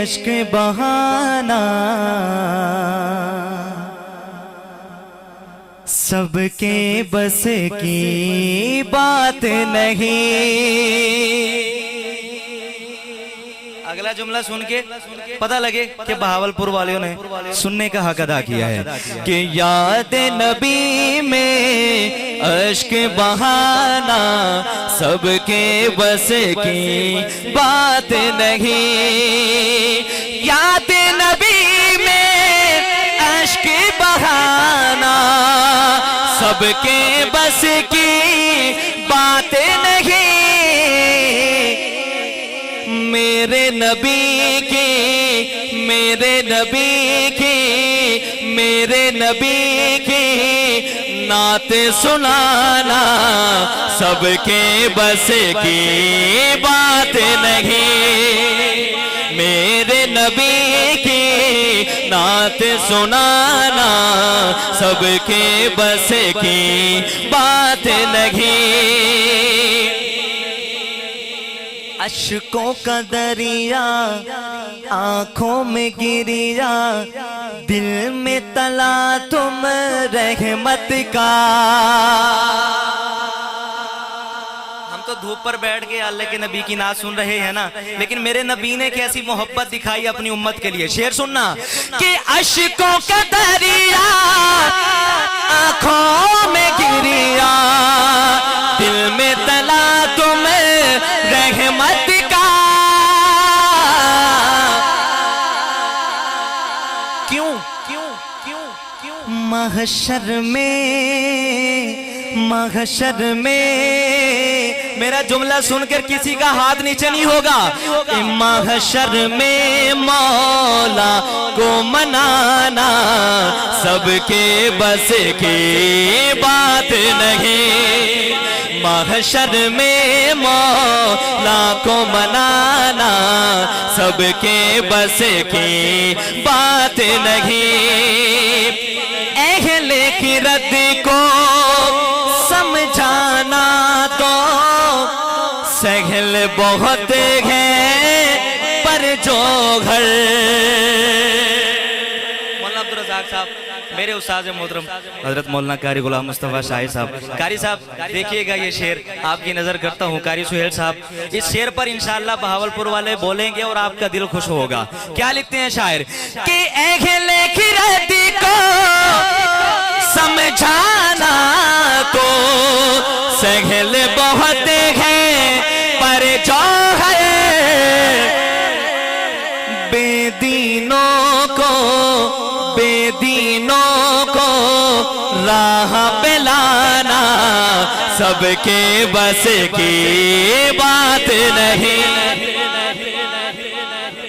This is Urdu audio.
اشک بہانا سب کے بس کی بات نہیں۔ اگلا جملہ سن کے پتہ لگے کہ بہاولپور والوں نے سننے کا حق ادا کیا ہے کہ یاد نبی میں اشک بہانا سب کے بس کی بات نہیں۔ یاد نبی میں اشک بہانا سب کے بس کی بات نہیں۔ میرے نبی کی میرے نبی کی میرے نبی کی نعت سنانا سب کے بس کی بات نہیں۔ میرے نبی کی نعت سنانا سب کے بس کی بات نہیں۔ اشکوں کا دریا آنکھوں میں گریا دل میں تلا تم رحمت کا۔ ہم تو دھوپ پر بیٹھ کے اللہ کے نبی کی نعت سن رہے ہیں نا، لیکن میرے نبی نے کیسی محبت دکھائی اپنی امت کے لیے۔ شعر سننا کہ اشکوں کا دریا آنکھوں میں گریا دل میں تلا تم رحمت کا۔ کیوں محشر میں میرا جملہ سن کر کسی کا ہاتھ نیچے نہیں ہوگا۔ محشر میں مولا کو منانا سب کے بس کی بات نہیں۔ محشر میں مولا کو منانا سب کے بس کی بات نہیں۔ اہل خرد کو سمجھانا تو سہل بہت ہے پر جو گھر۔ مولانا عبدالرزاق صاحب میرے استاد محترم حضرت مولانا قاری غلام مصطفیٰ شاہی صاحب، قاری صاحب دیکھیے گا یہ شعر آپ کی نظر کرتا ہوں۔ قاری سہیل صاحب اس شعر پر انشاءاللہ بہاولپور والے بولیں گے اور آپ کا دل خوش ہوگا۔ کیا لکھتے ہیں شاعر کہ اہل خرد کو سمجھانا تو سہل بہت ہے پر جو ہے بے دینوں کو راہ پہ لانا سب کے بس کی بات نہیں۔